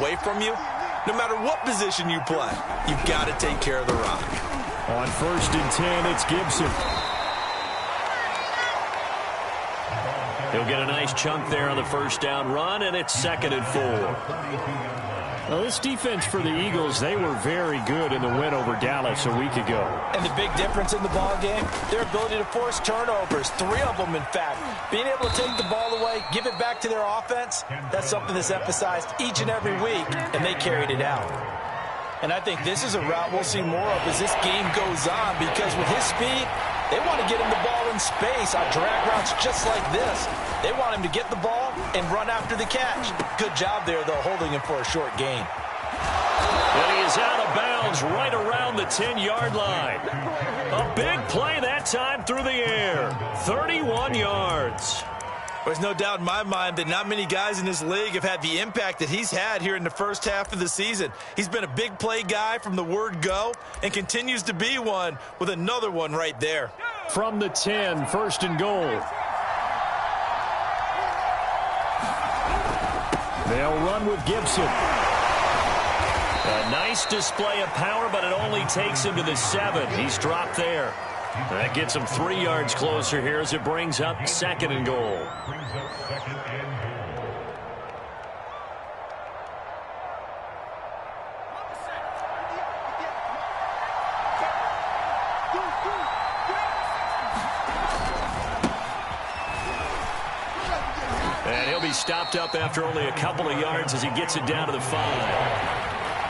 away from you, no matter what position you play, you've got to take care of the rock. On 1st and 10, it's Gibson. He'll get a nice chunk there on the first down run, and it's 2nd and 4. Well, this defense for the Eagles, they were very good in the win over Dallas a week ago. And the big difference in the ball game, their ability to force turnovers, 3 of them, in fact. Being able to take the ball away, give it back to their offense, that's something that's emphasized each and every week, and they carried it out. And I think this is a route we'll see more of as this game goes on, because with his speed, they want to get him the ball in space on drag routes just like this. They want him to get the ball and run after the catch. Good job there, though, holding him for a short gain. And he is out of bounds right around the 10-yard line. A big play that time through the air. 31 yards. There's no doubt in my mind that not many guys in this league have had the impact that he's had here in the first half of the season. He's been a big play guy from the word go and continues to be one with another one right there. From the 10, 1st and goal. They'll run with Gibson. A nice display of power, but it only takes him to the 7. He's dropped there. That gets him 3 yards closer here as it brings up 2nd and goal. And he'll be stopped up after only a couple of yards as he gets it down to the 5.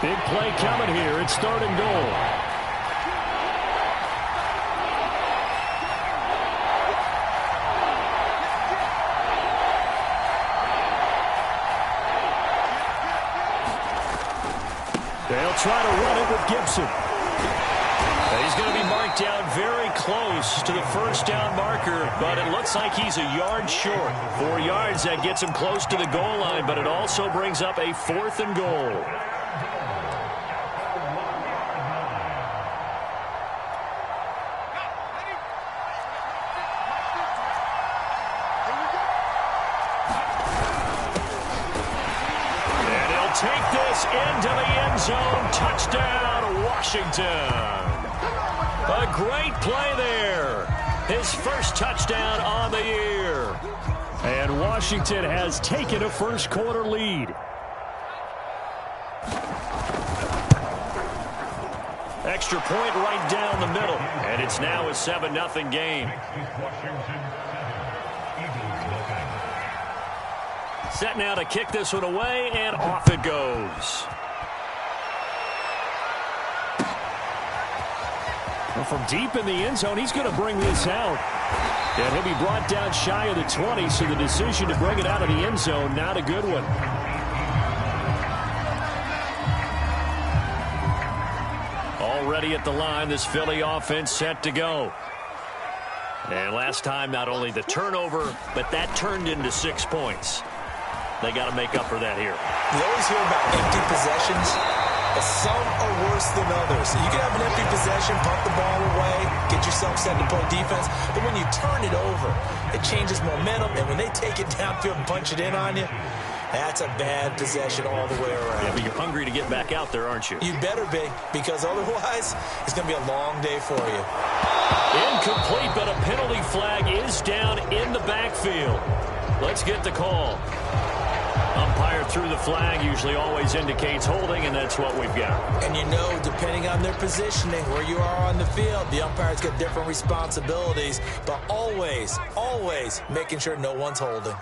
Big play coming here. It's 3rd and goal. They'll try to run it with Gibson. He's going to be marked down very close to the first down marker, but it looks like he's a yard short. 4 yards, that gets him close to the goal line, but it also brings up a 4th and goal. Take this into the end zone. Touchdown, Washington. A great play there. His first touchdown on the year. And Washington has taken a first-quarter lead. Extra point right down the middle. And it's now a 7-0 game. Set now to kick this one away, and off it goes. Well, from deep in the end zone, he's going to bring this out. And he'll be brought down shy of the 20, so the decision to bring it out of the end zone, not a good one. Already at the line, this Philly offense set to go. And last time, not only the turnover, but that turned into 6 points. They got to make up for that here. We always hear about empty possessions, but some are worse than others. So you can have an empty possession, pump the ball away, get yourself set to play defense, but when you turn it over, it changes momentum, and when they take it downfield and punch it in on you, that's a bad possession all the way around. Yeah, but you're hungry to get back out there, aren't you? You better be, because otherwise, it's going to be a long day for you. Incomplete, but a penalty flag is down in the backfield. Let's get the call. Umpire threw the flag, usually always indicates holding, and that's what we've got. And you know, depending on their positioning, where you are on the field, the umpire's got different responsibilities, but always, always making sure no one's holding.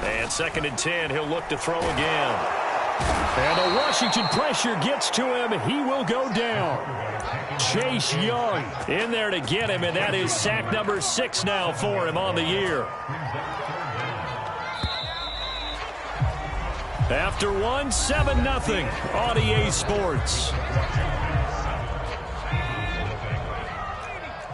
And 2nd and 10, he'll look to throw again. And the Washington pressure gets to him. He will go down. Chase Young in there to get him, and that is sack number 6 now for him on the year. After 7-0 on EA Sports.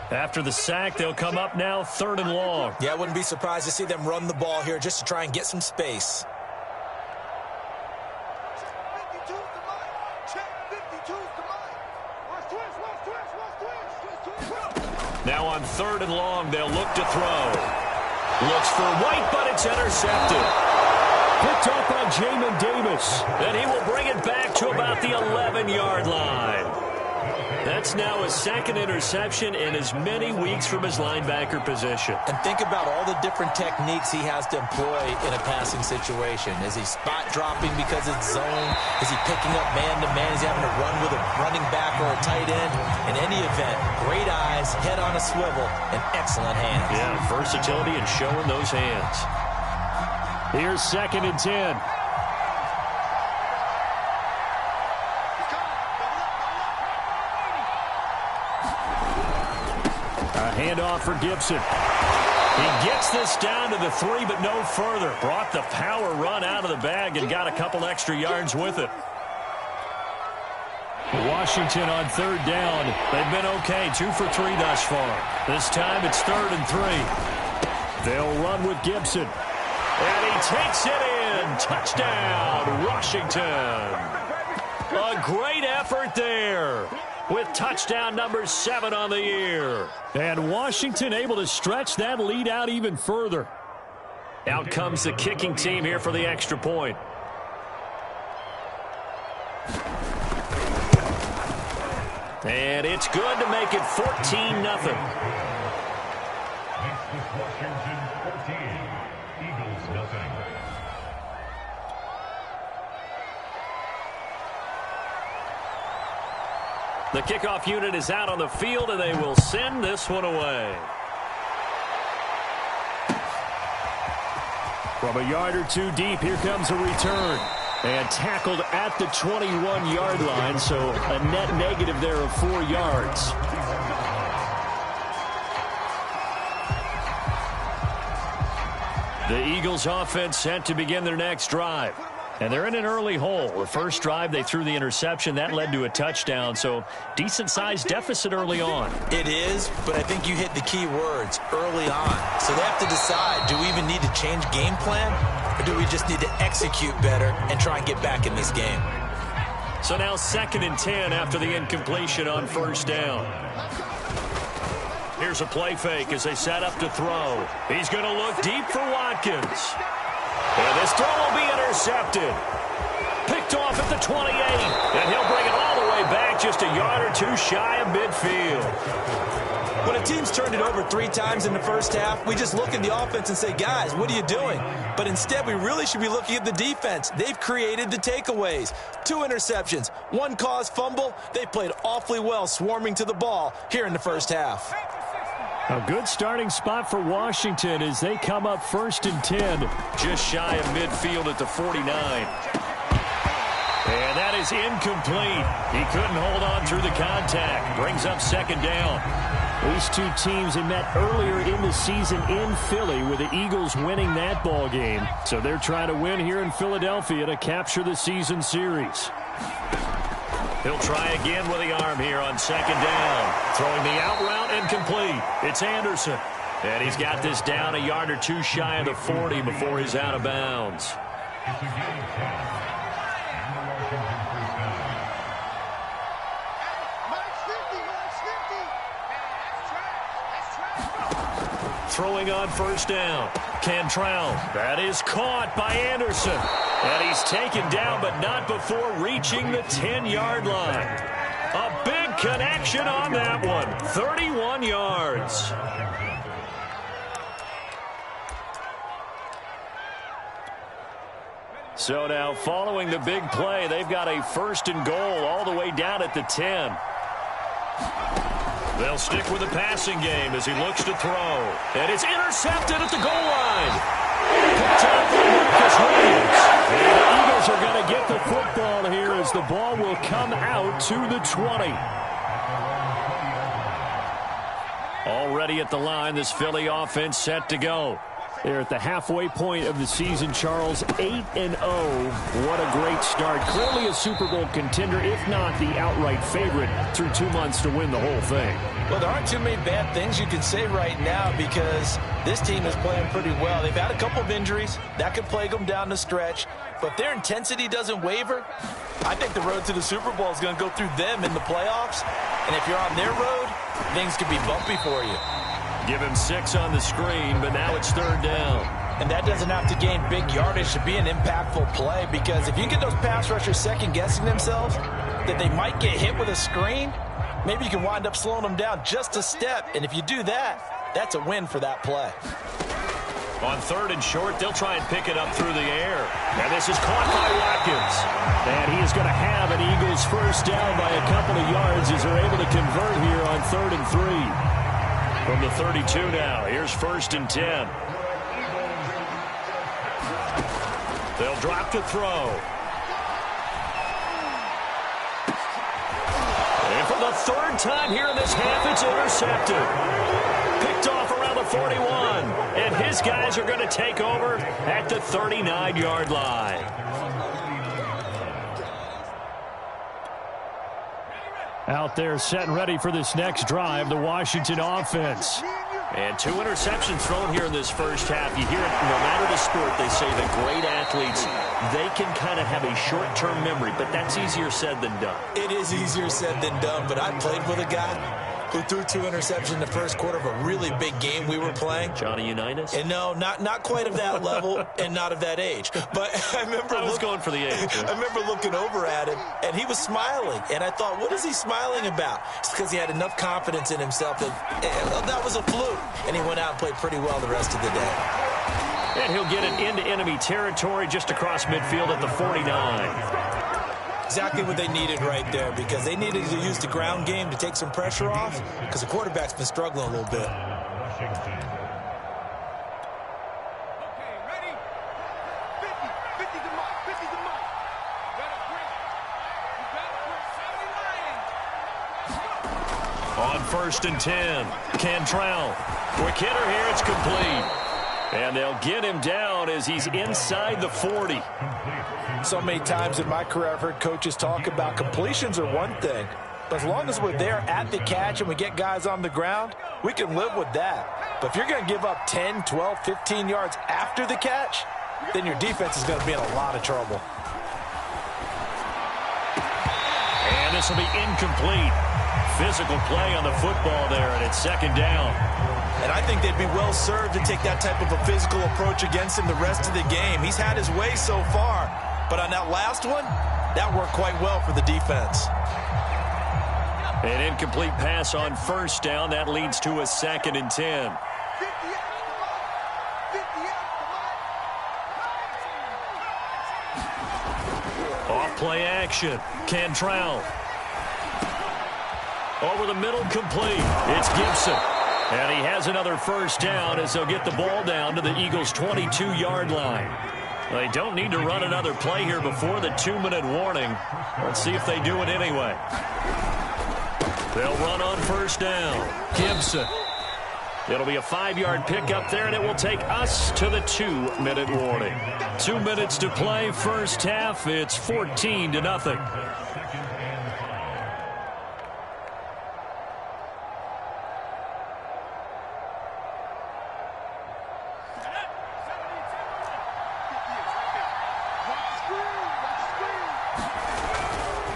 After the sack, they'll come up now 3rd and long. Yeah, I wouldn't be surprised to see them run the ball here just to try and get some space. Now on 3rd and long, they'll look to throw. Looks for White, but it's intercepted. Picked off by on Jamin Davis. And he will bring it back to about the 11-yard line. That's now his second interception in as many weeks from his linebacker position. And think about all the different techniques he has to employ in a passing situation. Is he spot dropping because it's zone? Is he picking up man-to-man? Is he having to run with a running back or a tight end? In any event, great eyes, head on a swivel, and excellent hands. Yeah, versatility and showing those hands. Here's 2nd and 10. Handoff for Gibson. He gets this down to the 3, but no further. Brought the power run out of the bag and got a couple extra yards with it. Washington on 3rd down. They've been okay, 2 for 3 thus far. This time it's 3rd and 3. They'll run with Gibson. And he takes it in. Touchdown, Washington. A great effort there, with touchdown number 7 on the year. And Washington able to stretch that lead out even further. Out comes the kicking team here for the extra point. And it's good to make it 14-0. The kickoff unit is out on the field, and they will send this one away. From a yard or 2 deep, here comes a return. And tackled at the 21-yard line, so a net negative there of 4 yards. The Eagles offense set to begin their next drive. And they're in an early hole. The first drive, they threw the interception. That led to a touchdown, so decent-sized deficit early on. It is, but I think you hit the key words, early on. So they have to decide, do we even need to change game plan, or do we just need to execute better and try and get back in this game? So now 2nd and 10 after the incompletion on 1st down. Here's a play fake as they set up to throw. He's going to look deep for Watkins. And this throw will be intercepted. Picked off at the 28. And he'll bring it all the way back just a yard or 2 shy of midfield. When a team's turned it over 3 times in the first half, we just look at the offense and say, guys, what are you doing? But instead, we really should be looking at the defense. They've created the takeaways. 2 interceptions, 1 caused fumble. They played awfully well swarming to the ball here in the first half. A good starting spot for Washington as they come up 1st and 10. Just shy of midfield at the 49. And that is incomplete. He couldn't hold on through the contact. Brings up 2nd down. These 2 teams had met earlier in the season in Philly with the Eagles winning that ball game. So they're trying to win here in Philadelphia to capture the season series. He'll try again with the arm here on 2nd down. Throwing the out route and complete. It's Anderson. And he's got this down a yard or 2 shy of the 40 before he's out of bounds. Throwing on 1st down. Cantrell. That is caught by Anderson. And he's taken down, but not before reaching the 10-yard line. A big connection on that one. 31 yards. So now, following the big play, they've got a 1st and goal all the way down at the 10. They'll stick with the passing game as he looks to throw. And it's intercepted at the goal line. Picked up by Marcus Williams. And the Eagles are going to get the football here as the ball will come out to the 20. Already at the line, this Philly offense set to go. They're at the halfway point of the season, Charles, 8-0. What a great start. Clearly a Super Bowl contender, if not the outright favorite, through 2 months to win the whole thing. Well, there aren't too many bad things you can say right now because this team is playing pretty well. They've had a couple of injuries. That could plague them down the stretch. But their intensity doesn't waver. I think the road to the Super Bowl is going to go through them in the playoffs. And if you're on their road, things could be bumpy for you. Give him 6 on the screen, but now it's 3rd down. And that doesn't have to gain big yardage to be an impactful play, because if you get those pass rushers second-guessing themselves that they might get hit with a screen, maybe you can wind up slowing them down just a step. And if you do that, that's a win for that play. On 3rd and short, they'll try and pick it up through the air. And this is caught by Watkins. And he is going to have an Eagles first down by a couple of yards as they're able to convert here on 3rd and 3. From the 32 now, here's 1st and 10. They'll drop to throw. And for the 3rd time here in this half, it's intercepted. Picked off around the 41. And his guys are going to take over at the 39-yard line. Out there set and ready for this next drive, the Washington offense. And 2 interceptions thrown here in this first half. You hear it, no matter the sport, they say that great athletes, they can kind of have a short-term memory, but that's easier said than done. It is easier said than done, but I played with a guy who threw 2 interceptions in the first quarter of a really big game we were playing. Johnny Unitas? And no, not quite of that level and not of that age. But I remember I was going for the age. I remember looking over at him, and he was smiling. And I thought, what is he smiling about? It's because he had enough confidence in himself that was a fluke. And he went out and played pretty well the rest of the day. And he'll get it into enemy territory just across midfield at the 49. Exactly what they needed right there, because they needed to use the ground game to take some pressure off, because the quarterback's been struggling a little bit. On 1st and 10, Cantrell. Quick hitter here, it's complete. And they'll get him down as he's inside the 40. So many times in my career, I've heard coaches talk about completions are one thing, but as long as we're there at the catch and we get guys on the ground, we can live with that. But if you're going to give up 10, 12, 15 yards after the catch, then your defense is going to be in a lot of trouble. And this will be incomplete. Physical play on the football there, and it's 2nd down. And I think they'd be well served to take that type of a physical approach against him the rest of the game. He's had his way so far, but on that last one, that worked quite well for the defense. An incomplete pass on 1st down. That leads to a 2nd and 10. Off play action. Cantrell. Over the middle, complete. It's Gibson. And he has another first down as they'll get the ball down to the Eagles' 22-yard line. They don't need to run another play here before the 2-minute warning. Let's see if they do it anyway. They'll run on first down. Gibson. It'll be a 5-yard pickup there, and it will take us to the 2-minute warning. 2 minutes to play, first half. It's 14-0.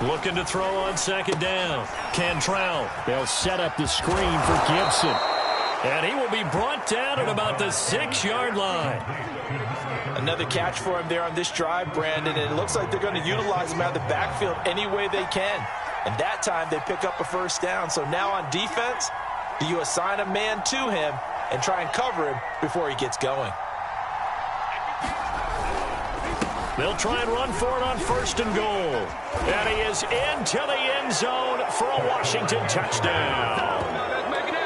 Looking to throw on 2nd down. Cantrell. They'll set up the screen for Gibson. And he will be brought down at about the 6-yard line. Another catch for him there on this drive, Brandon, and it looks like they're going to utilize him out of the backfield any way they can. And that time they pick up a first down. So now on defense, do you assign a man to him and try and cover him before he gets going? They'll try and run for it on 1st and goal. And he is into the end zone for a Washington touchdown.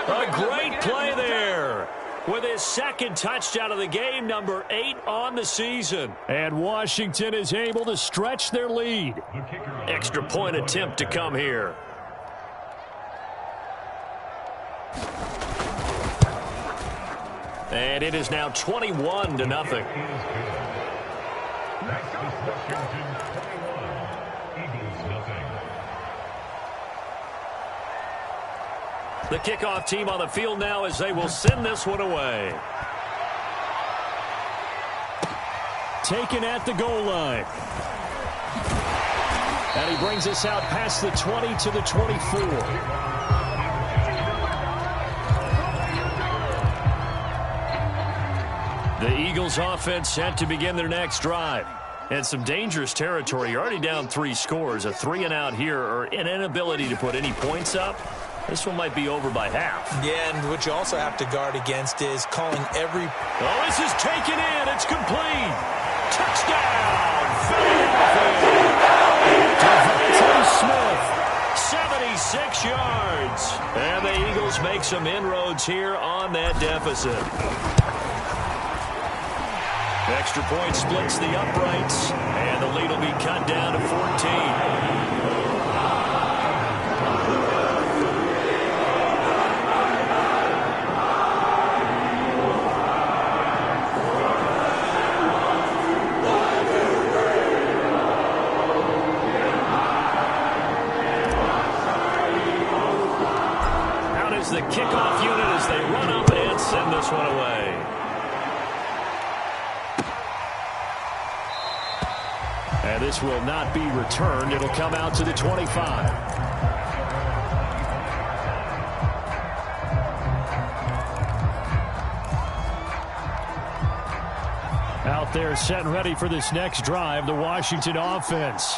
A great play there with his 2nd touchdown of the game, number 8 on the season. And Washington is able to stretch their lead. Extra point attempt to come here. And it is now 21-0. The kickoff team on the field now as they will send this one away. Taken at the goal line. And he brings us out past the 20 to the 24. The Eagles offense set to begin their next drive. And some dangerous territory. You're already down 3 scores. A 3-and-out here, or an inability to put any points up. This one might be over by half. Yeah, and what you also have to guard against is calling every... Oh, this is taken in. It's complete. Touchdown. Philadelphia. Devontae Smith. 76 yards. And the Eagles make some inroads here on that deficit. Extra point splits the uprights, and the lead will be cut down to 14. Out is the kickoff unit as they run up and send this one away. And this will not be returned. It'll come out to the 25. Out there set and ready for this next drive, the Washington offense.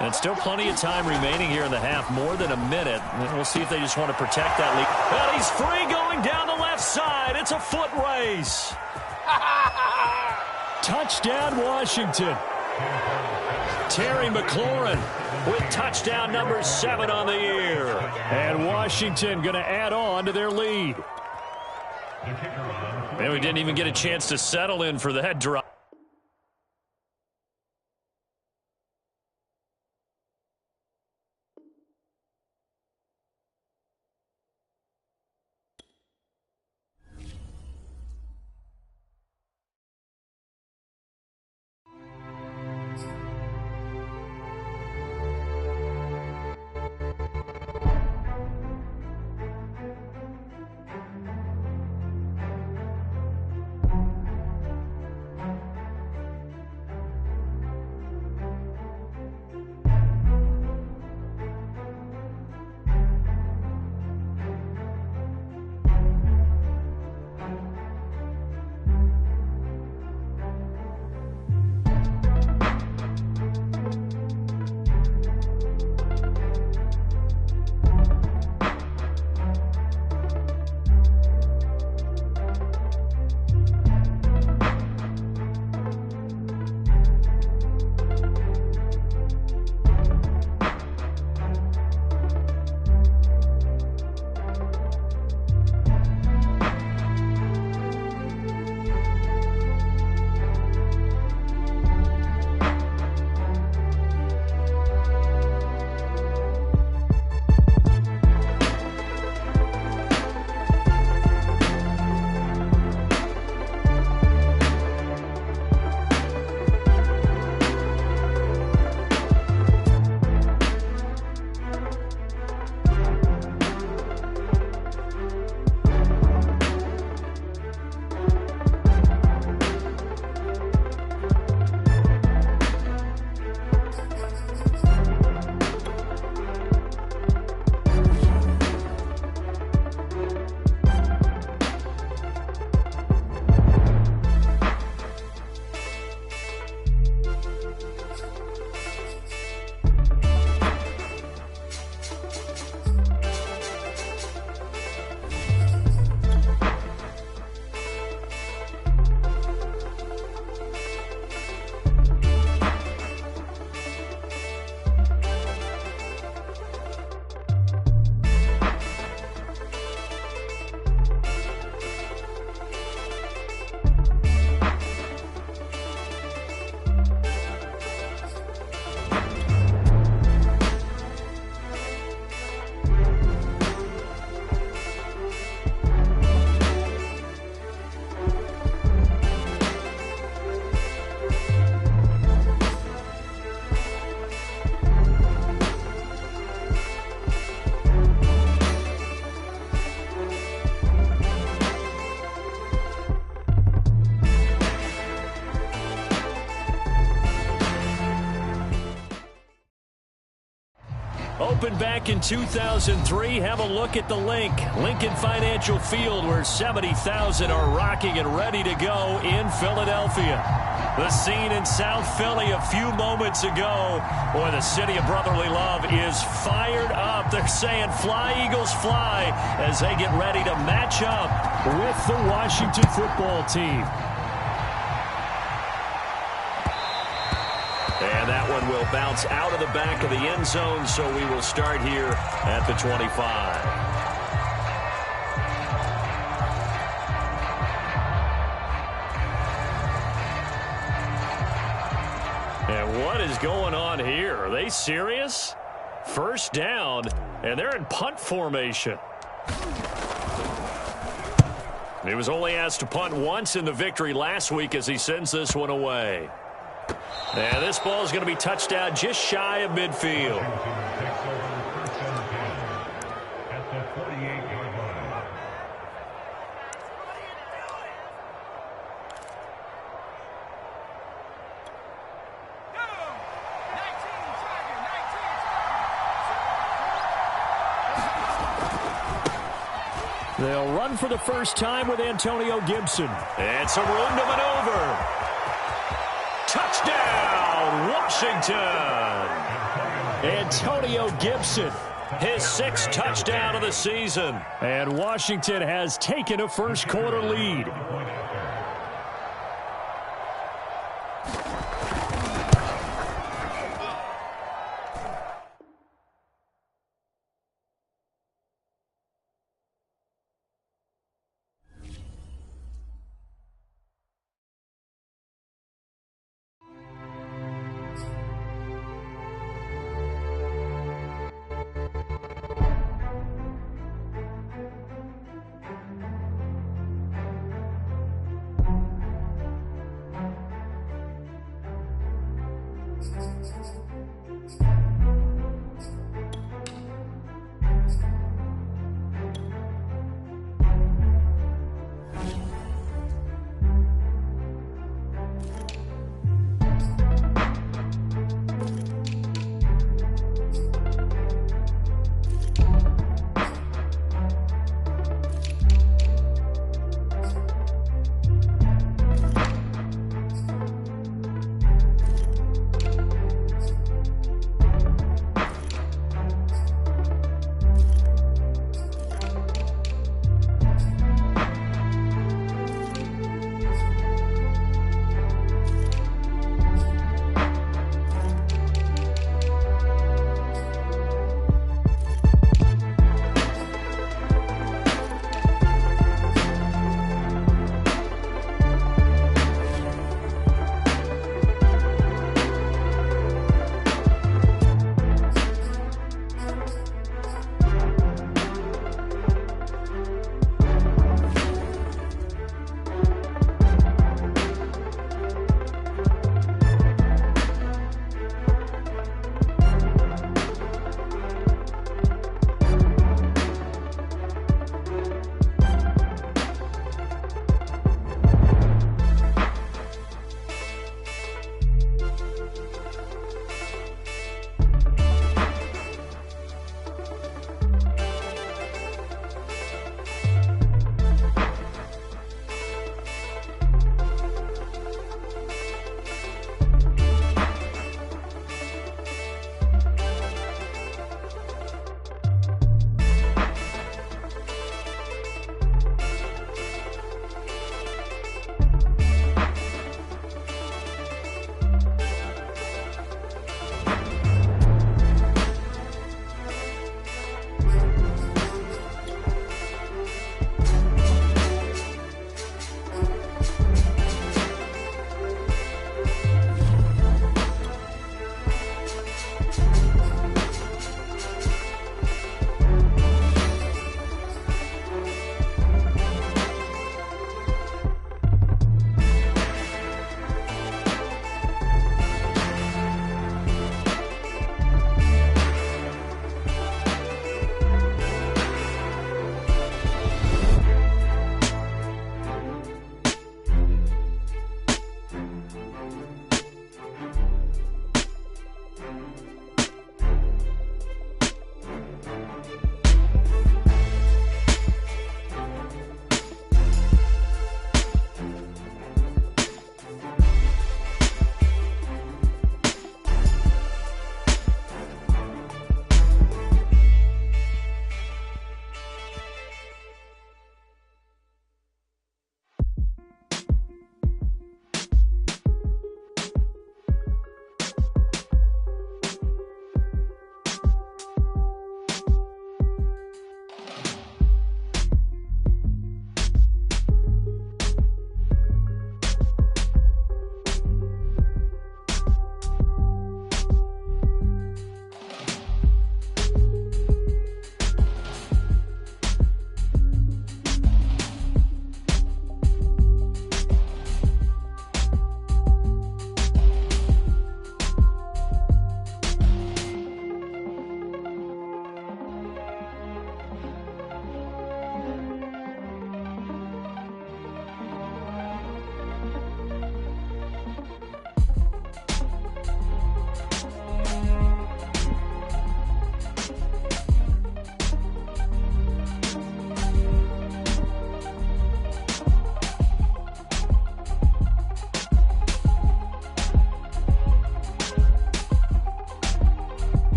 And still plenty of time remaining here in the half, more than a minute. And we'll see if they just want to protect that lead. And he's free going down the left side. It's a foot race. Touchdown, Washington. Terry McLaurin with touchdown number 7 on the year. And Washington going to add on to their lead. And we didn't even get a chance to settle in for that drive. Opened back in 2003. Have a look at the link. Lincoln Financial Field, where 70,000 are rocking and ready to go in Philadelphia. The scene in South Philly a few moments ago. Boy, the city of brotherly love is fired up. They're saying, fly, Eagles, fly, as they get ready to match up with the Washington football team. And that one will bounce out of the back of the end zone, so we will start here at the 25. And what is going on here? Are they serious? First down, and they're in punt formation. He was only asked to punt once in the victory last week as he sends this one away. And this ball is going to be touchdown just shy of midfield. They'll run for the first time with Antonio Gibson. And some room to maneuver. Touchdown, Washington! Antonio Gibson, his 6th touchdown of the season. And Washington has taken a first-quarter lead.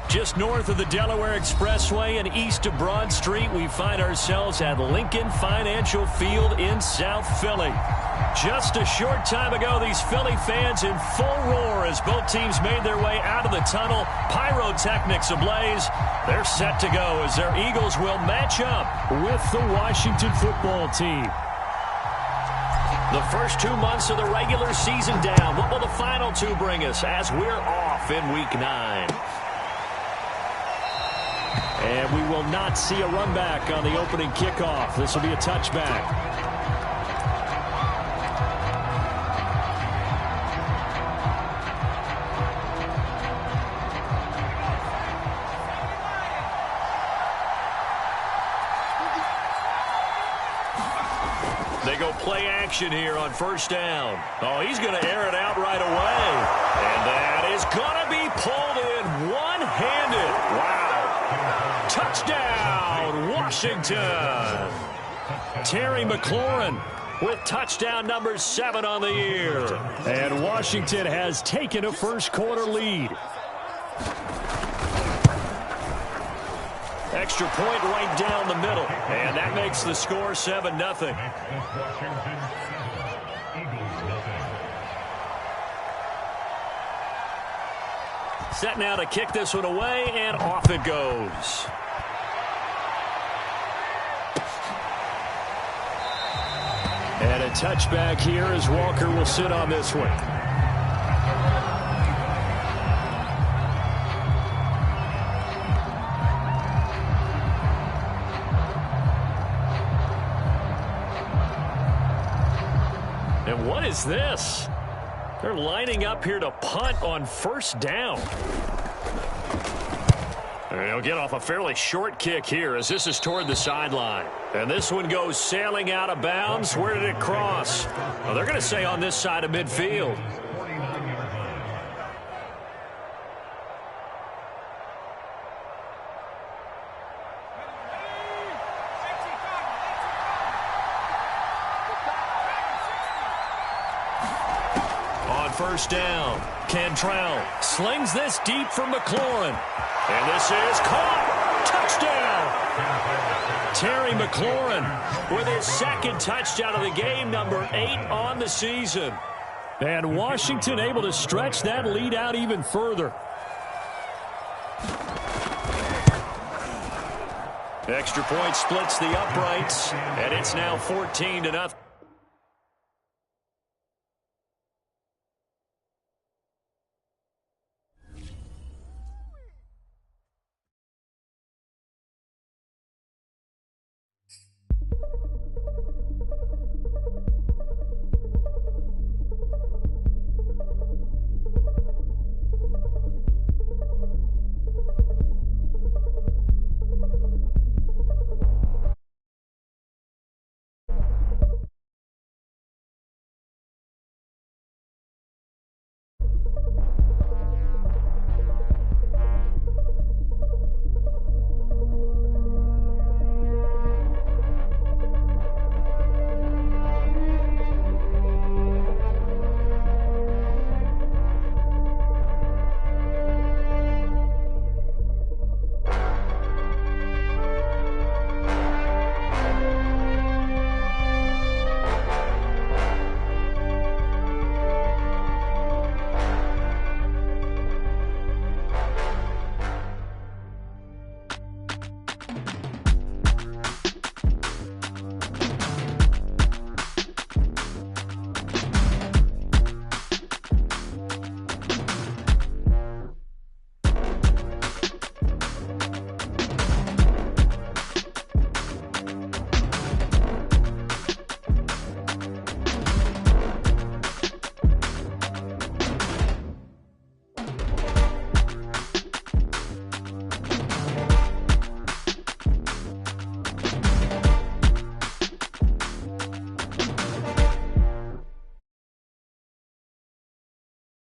Just north of the Delaware Expressway and east of Broad Street, we find ourselves at Lincoln Financial Field in South Philly. Just a short time ago, these Philly fans in full roar as both teams made their way out of the tunnel. Pyrotechnics ablaze. They're set to go as their Eagles will match up with the Washington football team. The first 2 months of the regular season down. What will the final two bring us as we're off in Week 9? And we will not see a run back on the opening kickoff. This will be a touchback. They go play action here on first down. Oh, he's going to air it out right away. And that is going to be pulled in one-handed. Wow. Touchdown, Washington. Terry McLaurin with touchdown number 7 on the year. And Washington has taken a first-quarter lead. Extra point right down the middle. And that makes the score 7-0. Set now to kick this one away, and off it goes. And a touchback here as Walker will sit on this one. And what is this? They're lining up here to punt on first down. And he'll get off a fairly short kick here as this is toward the sideline. And this one goes sailing out of bounds. Where did it cross? Well, they're going to say on this side of midfield. First down. Cantrell slings this deep for McLaurin. And this is caught. Touchdown. Terry McLaurin with his second touchdown of the game, number 8 on the season. And Washington able to stretch that lead out even further. Extra point splits the uprights, and it's now 14-0.